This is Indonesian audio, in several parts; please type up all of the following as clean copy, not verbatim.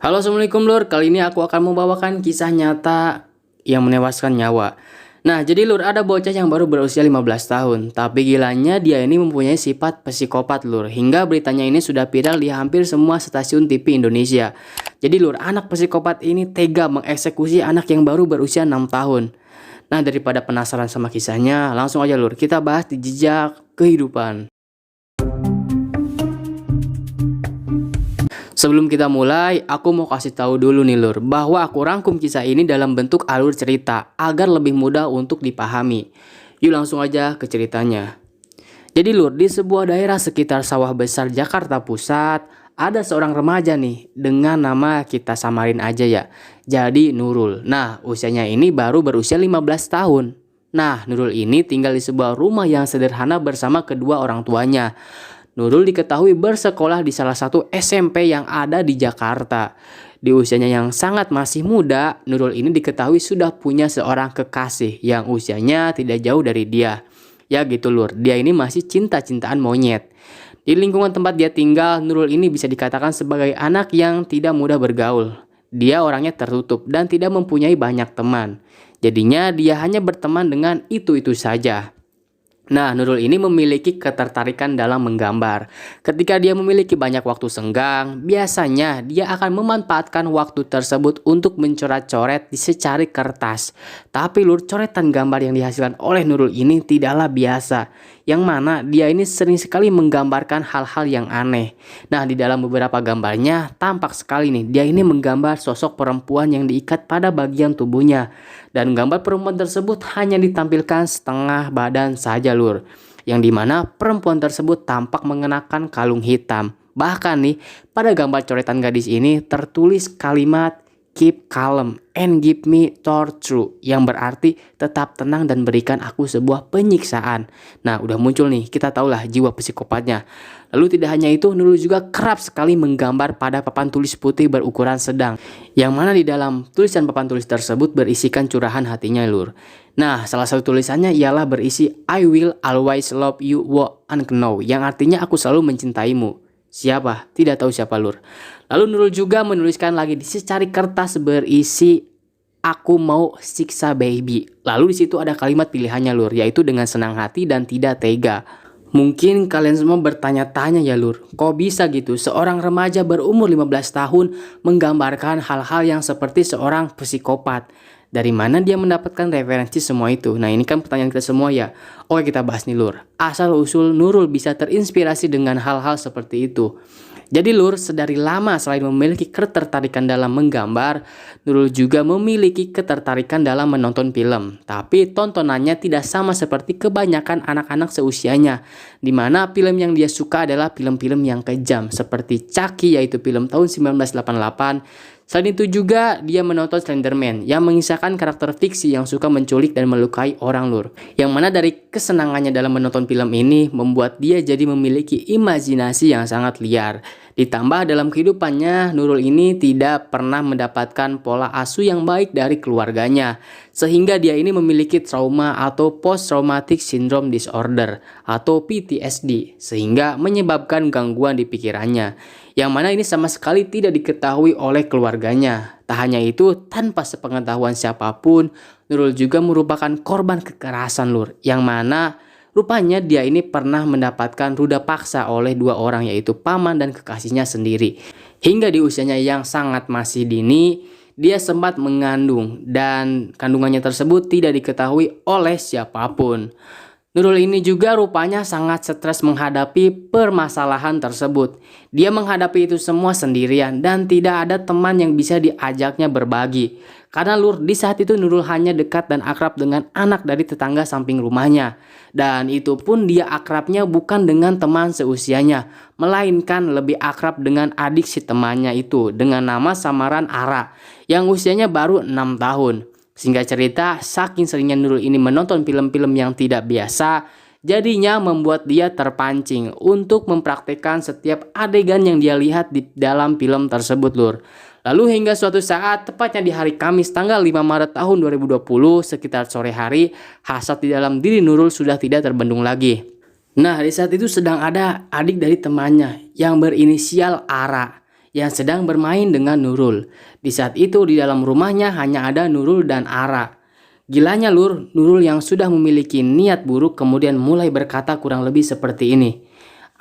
Halo, assalamualaikum Lur. Kali ini aku akan membawakan kisah nyata yang menewaskan nyawa. Nah, jadi Lur, ada bocah yang baru berusia 15 tahun. Tapi gilanya dia ini mempunyai sifat psikopat Lur. Hingga beritanya ini sudah viral di hampir semua stasiun TV Indonesia. Jadi Lur, anak psikopat ini tega mengeksekusi anak yang baru berusia 6 tahun. Nah, daripada penasaran sama kisahnya, langsung aja Lur, kita bahas di jejak kehidupan. Sebelum kita mulai, aku mau kasih tahu dulu nih Lur, bahwa aku rangkum kisah ini dalam bentuk alur cerita agar lebih mudah untuk dipahami. Yuk langsung aja ke ceritanya. Jadi Lur, di sebuah daerah sekitar Sawah Besar Jakarta Pusat, ada seorang remaja nih dengan nama kita samarin aja ya. Jadi Nurul. Nah, usianya ini baru berusia 15 tahun. Nah, Nurul ini tinggal di sebuah rumah yang sederhana bersama kedua orang tuanya. Nurul diketahui bersekolah di salah satu SMP yang ada di Jakarta. Di usianya yang sangat masih muda, Nurul ini diketahui sudah punya seorang kekasih yang usianya tidak jauh dari dia. Ya gitu Lur, dia ini masih cinta-cintaan monyet. Di lingkungan tempat dia tinggal, Nurul ini bisa dikatakan sebagai anak yang tidak mudah bergaul. Dia orangnya tertutup dan tidak mempunyai banyak teman. Jadinya dia hanya berteman dengan itu-itu saja. Nah, Nurul ini memiliki ketertarikan dalam menggambar. Ketika dia memiliki banyak waktu senggang, biasanya dia akan memanfaatkan waktu tersebut untuk mencoret-coret di secari kertas. Tapi Lur, coretan gambar yang dihasilkan oleh Nurul ini tidaklah biasa. Yang mana dia ini sering sekali menggambarkan hal-hal yang aneh. Nah, di dalam beberapa gambarnya tampak sekali nih, dia ini menggambar sosok perempuan yang diikat pada bagian tubuhnya. Dan gambar perempuan tersebut hanya ditampilkan setengah badan saja Lur. Yang dimana perempuan tersebut tampak mengenakan kalung hitam. Bahkan nih, pada gambar coretan gadis ini tertulis kalimat keep calm and give me torture, yang berarti tetap tenang dan berikan aku sebuah penyiksaan. Nah, udah muncul nih, kita tahulah jiwa psikopatnya. Lalu tidak hanya itu, Nurul juga kerap sekali menggambar pada papan tulis putih berukuran sedang, yang mana di dalam tulisan papan tulis tersebut berisikan curahan hatinya Lur. Nah, salah satu tulisannya ialah berisi I will always love you wa know, yang artinya aku selalu mencintaimu. Siapa? Tidak tahu siapa Lur. Lalu Nurul juga menuliskan lagi di secari kertas berisi aku mau siksa baby. Lalu di situ ada kalimat pilihannya Lur, yaitu dengan senang hati dan tidak tega. Mungkin kalian semua bertanya-tanya ya Lur, kok bisa gitu seorang remaja berumur 15 tahun menggambarkan hal-hal yang seperti seorang psikopat? Dari mana dia mendapatkan referensi semua itu? Nah, ini kan pertanyaan kita semua ya. Oke, kita bahas nih Lur. Asal-usul Nurul bisa terinspirasi dengan hal-hal seperti itu. Jadi Lur, sedari lama selain memiliki ketertarikan dalam menggambar, Nurul juga memiliki ketertarikan dalam menonton film. Tapi tontonannya tidak sama seperti kebanyakan anak-anak seusianya, di mana film yang dia suka adalah film-film yang kejam seperti Chucky, yaitu film tahun 1988. Selain itu juga dia menonton Slenderman yang mengisahkan karakter fiksi yang suka menculik dan melukai orang Lur. Yang mana dari kesenangannya dalam menonton film ini membuat dia jadi memiliki imajinasi yang sangat liar. Ditambah dalam kehidupannya, Nurul ini tidak pernah mendapatkan pola asuh yang baik dari keluarganya. Sehingga dia ini memiliki trauma atau Post Traumatic Syndrome Disorder atau PTSD. Sehingga menyebabkan gangguan di pikirannya. Yang mana ini sama sekali tidak diketahui oleh keluarganya. Tak hanya itu, tanpa sepengetahuan siapapun, Nurul juga merupakan korban kekerasan Lur. Yang mana rupanya dia ini pernah mendapatkan ruda paksa oleh dua orang, yaitu paman dan kekasihnya sendiri. Hingga di usianya yang sangat masih dini, dia sempat mengandung dan kandungannya tersebut tidak diketahui oleh siapapun. Nurul ini juga rupanya sangat stres menghadapi permasalahan tersebut. Dia menghadapi itu semua sendirian dan tidak ada teman yang bisa diajaknya berbagi. Karena Lur, di saat itu Nurul hanya dekat dan akrab dengan anak dari tetangga samping rumahnya. Dan itu pun dia akrabnya bukan dengan teman seusianya, melainkan lebih akrab dengan adik si temannya itu dengan nama samaran Ara, yang usianya baru 6 tahun. Singkat cerita, saking seringnya Nurul ini menonton film-film yang tidak biasa, jadinya membuat dia terpancing untuk mempraktikkan setiap adegan yang dia lihat di dalam film tersebut Lur. Lalu hingga suatu saat, tepatnya di hari Kamis tanggal 5 Maret tahun 2020, sekitar sore hari, hasad di dalam diri Nurul sudah tidak terbendung lagi. Nah, di saat itu sedang ada adik dari temannya yang berinisial Ara, yang sedang bermain dengan Nurul. Di saat itu di dalam rumahnya hanya ada Nurul dan Ara. Gilanya Lur, Nurul yang sudah memiliki niat buruk kemudian mulai berkata kurang lebih seperti ini.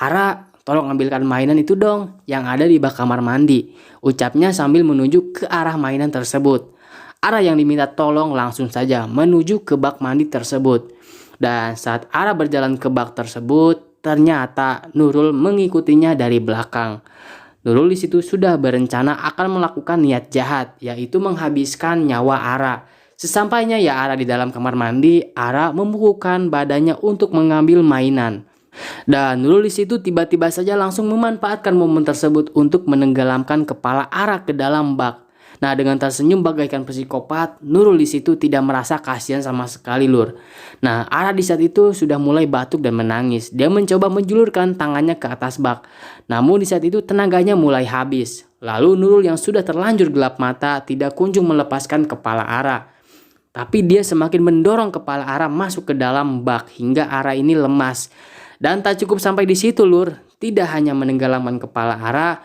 Ara, tolong ambilkan mainan itu dong yang ada di bak kamar mandi. Ucapnya sambil menunjuk ke arah mainan tersebut. Ara yang diminta tolong langsung saja menuju ke bak mandi tersebut. Dan saat Ara berjalan ke bak tersebut, ternyata Nurul mengikutinya dari belakang. Nurul di situ sudah berencana akan melakukan niat jahat, yaitu menghabiskan nyawa Ara. Sesampainya ya Ara di dalam kamar mandi, Ara membukukan badannya untuk mengambil mainan. Dan Nurul di situ tiba-tiba saja langsung memanfaatkan momen tersebut untuk menenggelamkan kepala Ara ke dalam bak. Nah, dengan tersenyum bagaikan psikopat, Nurul di situ tidak merasa kasihan sama sekali, Lur. Nah, Ara di saat itu sudah mulai batuk dan menangis. Dia mencoba menjulurkan tangannya ke atas bak. Namun di saat itu tenaganya mulai habis. Lalu Nurul yang sudah terlanjur gelap mata tidak kunjung melepaskan kepala Ara. Tapi dia semakin mendorong kepala Ara masuk ke dalam bak hingga Ara ini lemas. Dan tak cukup sampai di situ, Lur. Tidak hanya menenggelamkan kepala Ara,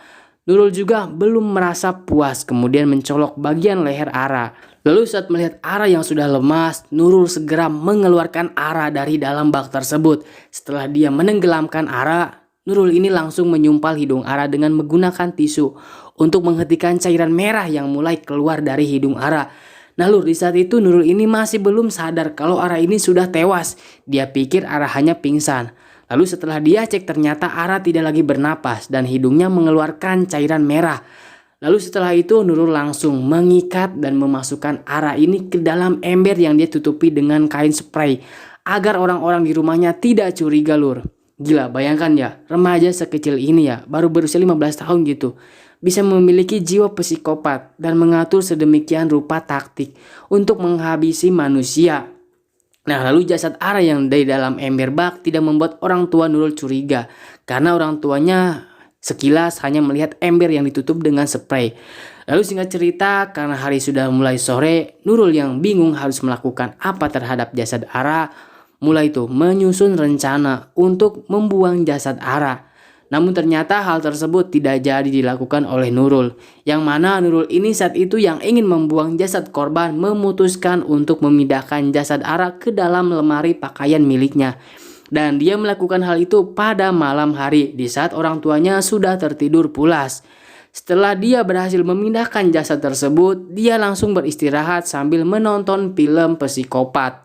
Nurul juga belum merasa puas kemudian mencolok bagian leher Ara. Lalu saat melihat Ara yang sudah lemas, Nurul segera mengeluarkan Ara dari dalam bak tersebut. Setelah dia menenggelamkan Ara, Nurul ini langsung menyumpal hidung Ara dengan menggunakan tisu untuk menghentikan cairan merah yang mulai keluar dari hidung Ara. Nah Lur, di saat itu Nurul ini masih belum sadar kalau Ara ini sudah tewas. Dia pikir Ara hanya pingsan. Lalu setelah dia cek ternyata Ara tidak lagi bernapas dan hidungnya mengeluarkan cairan merah. Lalu setelah itu Nurul langsung mengikat dan memasukkan Ara ini ke dalam ember yang dia tutupi dengan kain spray agar orang-orang di rumahnya tidak curiga, Lur. Gila, bayangkan ya, remaja sekecil ini ya, baru berusia 15 tahun gitu, bisa memiliki jiwa psikopat dan mengatur sedemikian rupa taktik untuk menghabisi manusia. Nah, lalu jasad Ara yang dari dalam ember bak tidak membuat orang tua Nurul curiga karena orang tuanya sekilas hanya melihat ember yang ditutup dengan spray. Lalu singkat cerita, karena hari sudah mulai sore, Nurul yang bingung harus melakukan apa terhadap jasad Ara, mulai itu menyusun rencana untuk membuang jasad Ara. Namun ternyata hal tersebut tidak jadi dilakukan oleh Nurul. Yang mana Nurul ini saat itu yang ingin membuang jasad korban memutuskan untuk memindahkan jasad Ara ke dalam lemari pakaian miliknya. Dan dia melakukan hal itu pada malam hari di saat orang tuanya sudah tertidur pulas. Setelah dia berhasil memindahkan jasad tersebut, dia langsung beristirahat sambil menonton film psikopat.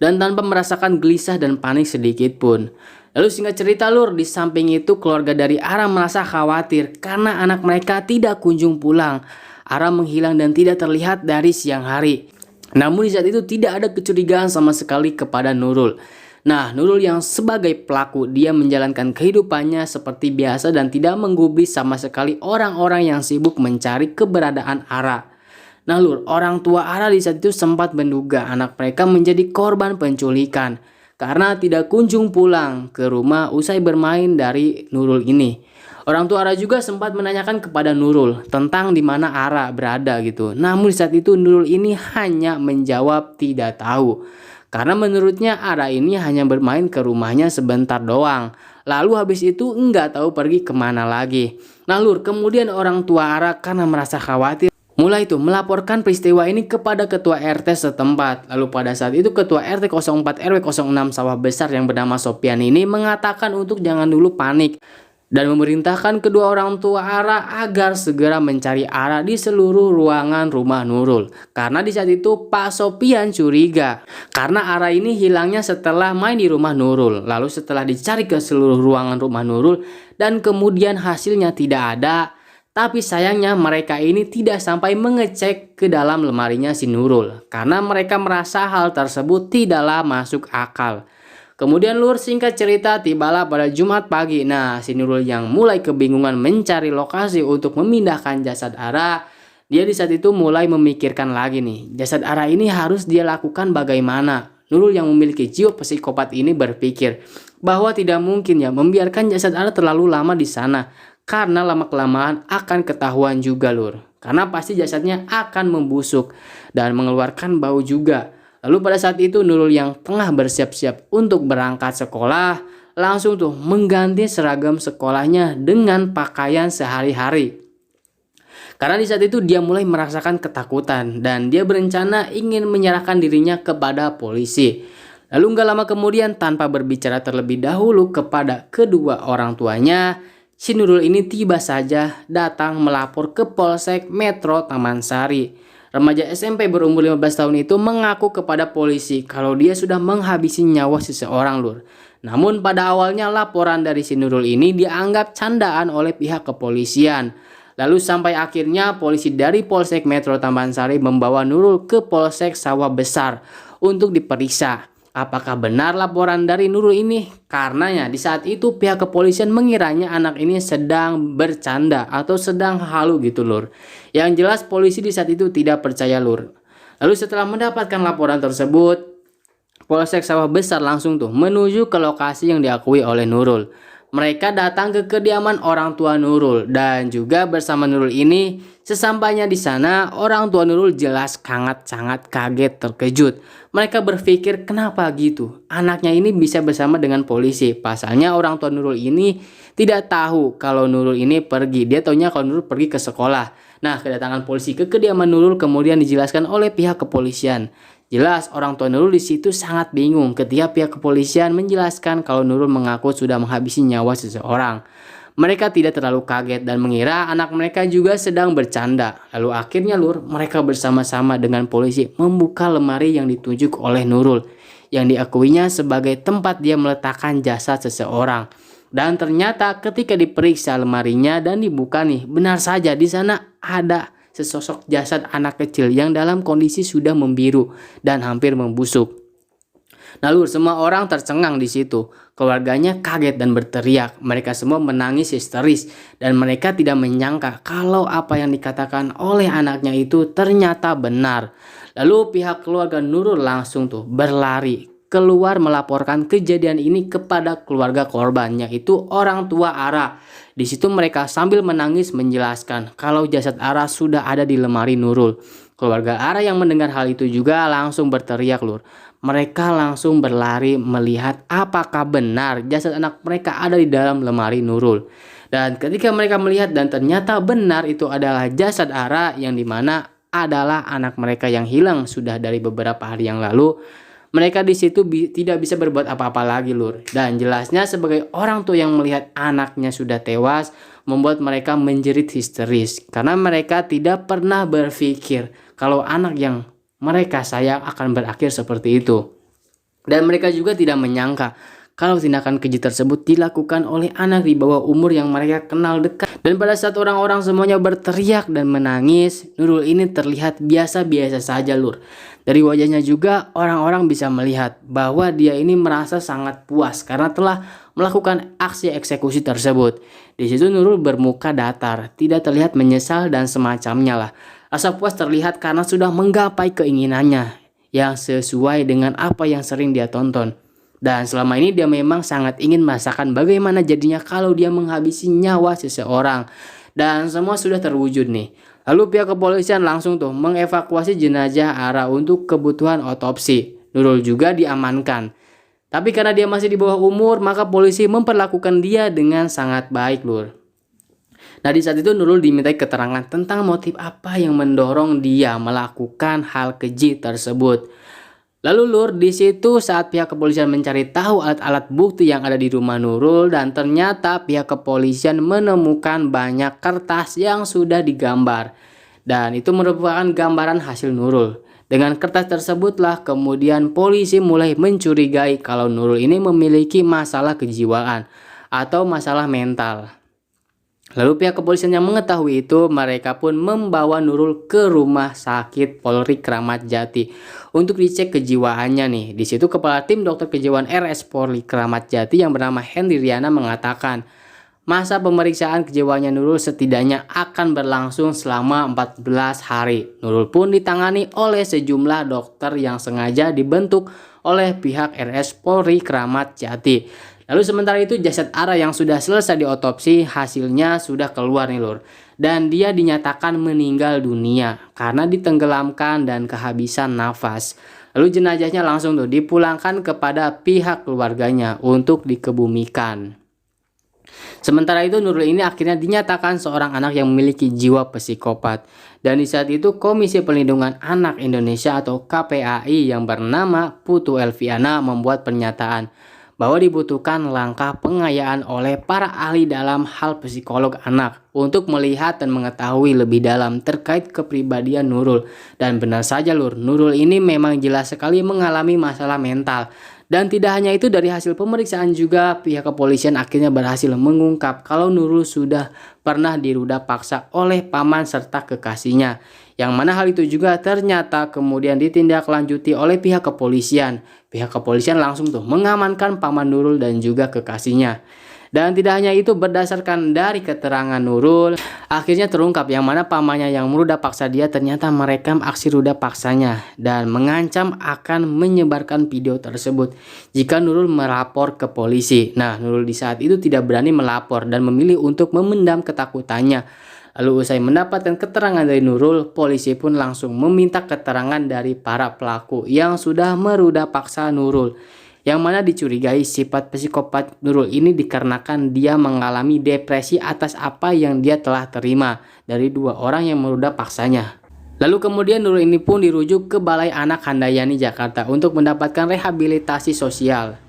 Dan tanpa merasakan gelisah dan panik sedikit pun. Lalu singkat cerita, Lur, di samping itu keluarga dari Ara merasa khawatir karena anak mereka tidak kunjung pulang. Ara menghilang dan tidak terlihat dari siang hari. Namun di saat itu tidak ada kecurigaan sama sekali kepada Nurul. Nah, Nurul yang sebagai pelaku, dia menjalankan kehidupannya seperti biasa dan tidak menggubris sama sekali orang-orang yang sibuk mencari keberadaan Ara. Nah Lur, orang tua Ara di saat itu sempat menduga anak mereka menjadi korban penculikan karena tidak kunjung pulang ke rumah usai bermain dari Nurul ini. Orang tua Ara juga sempat menanyakan kepada Nurul tentang di mana Ara berada gitu. Namun saat itu Nurul ini hanya menjawab tidak tahu. Karena menurutnya Ara ini hanya bermain ke rumahnya sebentar doang. Lalu habis itu nggak tahu pergi kemana lagi. Nah Lur, kemudian orang tua Ara karena merasa khawatir mulai itu melaporkan peristiwa ini kepada ketua RT setempat. Lalu pada saat itu ketua RT 04 RW 06 Sawah Besar yang bernama Sopian ini mengatakan untuk jangan dulu panik dan memerintahkan kedua orang tua Ara agar segera mencari Ara di seluruh ruangan rumah Nurul. Karena di saat itu Pak Sopian curiga karena Ara ini hilangnya setelah main di rumah Nurul. Lalu setelah dicari ke seluruh ruangan rumah Nurul dan kemudian hasilnya tidak ada. Tapi sayangnya mereka ini tidak sampai mengecek ke dalam lemarinya si Nurul karena mereka merasa hal tersebut tidaklah masuk akal. Kemudian Lur, singkat cerita tibalah pada Jumat pagi. Nah, si Nurul yang mulai kebingungan mencari lokasi untuk memindahkan jasad Ara, dia di saat itu mulai memikirkan lagi nih, jasad Ara ini harus dia lakukan bagaimana. Nurul yang memiliki jiwa psikopat ini berpikir bahwa tidak mungkin ya membiarkan jasad Ara terlalu lama di sana. Karena lama-kelamaan akan ketahuan juga Lur. Karena pasti jasadnya akan membusuk dan mengeluarkan bau juga. Lalu pada saat itu Nurul yang tengah bersiap-siap untuk berangkat sekolah, langsung tuh mengganti seragam sekolahnya dengan pakaian sehari-hari. Karena di saat itu dia mulai merasakan ketakutan dan dia berencana ingin menyerahkan dirinya kepada polisi. Lalu nggak lama kemudian, tanpa berbicara terlebih dahulu kepada kedua orang tuanya, si Nurul ini tiba saja datang melapor ke Polsek Metro Taman Sari. Remaja SMP berumur 15 tahun itu mengaku kepada polisi kalau dia sudah menghabisi nyawa seseorang, Lur. Namun pada awalnya laporan dari si Nurul ini dianggap candaan oleh pihak kepolisian. Lalu sampai akhirnya polisi dari Polsek Metro Taman Sari membawa Nurul ke Polsek Sawah Besar untuk diperiksa. Apakah benar laporan dari Nurul ini? Karenanya di saat itu pihak kepolisian mengiranya anak ini sedang bercanda atau sedang halu gitu, Lur. Yang jelas polisi di saat itu tidak percaya, Lur. Lalu setelah mendapatkan laporan tersebut, Polsek Sawah Besar langsung tuh menuju ke lokasi yang diakui oleh Nurul. Mereka datang ke kediaman orang tua Nurul dan juga bersama Nurul ini. Sesampainya di sana, orang tua Nurul jelas sangat kaget, terkejut. Mereka berpikir kenapa gitu, anaknya ini bisa bersama dengan polisi. Pasalnya orang tua Nurul ini tidak tahu kalau Nurul ini pergi. Dia taunya kalau Nurul pergi ke sekolah. Nah, kedatangan polisi ke kediaman Nurul kemudian dijelaskan oleh pihak kepolisian. Jelas orang tua Nurul di situ sangat bingung ketika pihak kepolisian menjelaskan kalau Nurul mengaku sudah menghabisi nyawa seseorang. Mereka tidak terlalu kaget dan mengira anak mereka juga sedang bercanda. Lalu akhirnya, Lur, mereka bersama-sama dengan polisi membuka lemari yang ditunjuk oleh Nurul, yang diakuinya sebagai tempat dia meletakkan jasad seseorang. Dan ternyata ketika diperiksa lemarinya dan dibuka nih, benar saja di sana ada sesosok jasad anak kecil yang dalam kondisi sudah membiru dan hampir membusuk. Nah, Lur, semua orang tercengang di situ. Keluarganya kaget dan berteriak. Mereka semua menangis histeris dan mereka tidak menyangka kalau apa yang dikatakan oleh anaknya itu ternyata benar. Lalu pihak keluarga Nurul langsung tuh berlari keluar melaporkan kejadian ini kepada keluarga korban, yaitu orang tua Ara. Di situ mereka sambil menangis menjelaskan kalau jasad Ara sudah ada di lemari Nurul. Keluarga Ara yang mendengar hal itu juga langsung berteriak, Lur. Mereka langsung berlari melihat apakah benar jasad anak mereka ada di dalam lemari Nurul. Dan ketika mereka melihat dan ternyata benar itu adalah jasad Ara yang dimana adalah anak mereka yang hilang sudah dari beberapa hari yang lalu. Mereka di situ tidak bisa berbuat apa-apa lagi, Lur. Dan jelasnya sebagai orang tua yang melihat anaknya sudah tewas membuat mereka menjerit histeris. Karena mereka tidak pernah berpikir kalau anak yang mereka sayang akan berakhir seperti itu. Dan mereka juga tidak menyangka kalau tindakan keji tersebut dilakukan oleh anak di bawah umur yang mereka kenal dekat. Dan pada saat orang-orang semuanya berteriak dan menangis, Nurul ini terlihat biasa-biasa saja, Lur. Dari wajahnya juga orang-orang bisa melihat bahwa dia ini merasa sangat puas karena telah melakukan aksi eksekusi tersebut. Di situ Nurul bermuka datar, tidak terlihat menyesal dan semacamnya lah. Rasa puas terlihat karena sudah menggapai keinginannya yang sesuai dengan apa yang sering dia tonton. Dan selama ini dia memang sangat ingin merasakan bagaimana jadinya kalau dia menghabisi nyawa seseorang. Dan semua sudah terwujud nih. Lalu pihak kepolisian langsung tuh mengevakuasi jenazah Ara untuk kebutuhan otopsi. Nurul juga diamankan. Tapi karena dia masih di bawah umur, maka polisi memperlakukan dia dengan sangat baik, Lur. Nah, di saat itu Nurul dimintai keterangan tentang motif apa yang mendorong dia melakukan hal keji tersebut. Lalu, Lur, di situ saat pihak kepolisian mencari tahu alat-alat bukti yang ada di rumah Nurul, dan ternyata pihak kepolisian menemukan banyak kertas yang sudah digambar. Dan itu merupakan gambaran hasil Nurul. Dengan kertas tersebutlah kemudian polisi mulai mencurigai kalau Nurul ini memiliki masalah kejiwaan atau masalah mental. Lalu pihak kepolisian yang mengetahui itu, mereka pun membawa Nurul ke rumah sakit Polri Kramat Jati untuk dicek kejiwaannya nih. Di situ kepala tim dokter kejiwaan RS Polri Kramat Jati yang bernama Hendriana mengatakan masa pemeriksaan kejiwaannya Nurul setidaknya akan berlangsung selama 14 hari. Nurul pun ditangani oleh sejumlah dokter yang sengaja dibentuk oleh pihak RS Polri Kramat Jati. Lalu sementara itu jasad Ara yang sudah selesai diotopsi hasilnya sudah keluar nih lur. Dan dia dinyatakan meninggal dunia karena ditenggelamkan dan kehabisan nafas. Lalu jenazahnya langsung tuh dipulangkan kepada pihak keluarganya untuk dikebumikan. Sementara itu Nurul ini akhirnya dinyatakan seorang anak yang memiliki jiwa psikopat. Dan di saat itu Komisi Perlindungan Anak Indonesia atau KPAI yang bernama Putu Elviana membuat pernyataan bahwa dibutuhkan langkah pengayaan oleh para ahli dalam hal psikolog anak untuk melihat dan mengetahui lebih dalam terkait kepribadian Nurul. Dan benar saja lur, Nurul ini memang jelas sekali mengalami masalah mental. Dan tidak hanya itu, dari hasil pemeriksaan juga pihak kepolisian akhirnya berhasil mengungkap kalau Nurul sudah pernah diruda paksa oleh paman serta kekasihnya. Yang mana hal itu juga ternyata kemudian ditindaklanjuti oleh pihak kepolisian. Pihak kepolisian langsung tuh mengamankan paman Nurul dan juga kekasihnya. Dan tidak hanya itu, berdasarkan dari keterangan Nurul, akhirnya terungkap yang mana pamannya yang meruda paksa dia ternyata merekam aksi ruda paksanya dan mengancam akan menyebarkan video tersebut jika Nurul melapor ke polisi. Nah, Nurul di saat itu tidak berani melapor dan memilih untuk memendam ketakutannya. Lalu usai mendapatkan keterangan dari Nurul, polisi pun langsung meminta keterangan dari para pelaku yang sudah meruda paksa Nurul. Yang mana dicurigai sifat psikopat Nurul ini dikarenakan dia mengalami depresi atas apa yang dia telah terima dari dua orang yang meruda paksanya. Lalu kemudian Nurul ini pun dirujuk ke Balai Anak Handayani Jakarta untuk mendapatkan rehabilitasi sosial.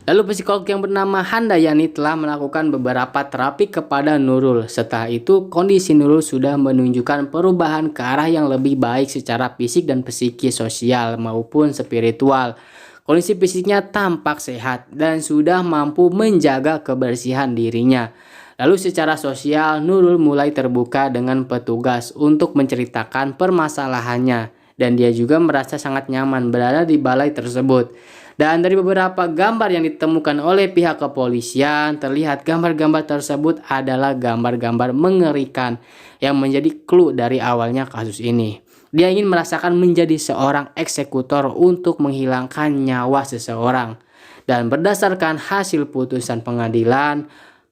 Lalu psikolog yang bernama Handayani telah melakukan beberapa terapi kepada Nurul. Setelah itu kondisi Nurul sudah menunjukkan perubahan ke arah yang lebih baik secara fisik dan psikis, sosial maupun spiritual. Kondisi fisiknya tampak sehat dan sudah mampu menjaga kebersihan dirinya. Lalu secara sosial, Nurul mulai terbuka dengan petugas untuk menceritakan permasalahannya. Dan dia juga merasa sangat nyaman berada di balai tersebut. Dan dari beberapa gambar yang ditemukan oleh pihak kepolisian, terlihat gambar-gambar tersebut adalah gambar-gambar mengerikan yang menjadi clue dari awalnya kasus ini. Dia ingin merasakan menjadi seorang eksekutor untuk menghilangkan nyawa seseorang. Dan berdasarkan hasil putusan pengadilan,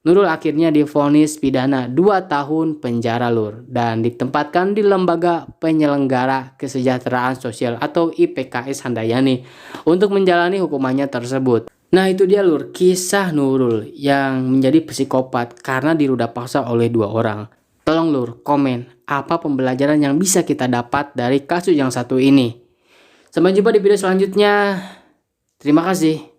Nurul akhirnya divonis pidana 2 tahun penjara lur. Dan ditempatkan di Lembaga Penyelenggara Kesejahteraan Sosial atau IPKS Handayani untuk menjalani hukumannya tersebut. Nah itu dia lur, kisah Nurul yang menjadi psikopat karena diruda paksa oleh 2 orang. Tolong lur, komen apa pembelajaran yang bisa kita dapat dari kasus yang satu ini. Sampai jumpa di video selanjutnya. Terima kasih.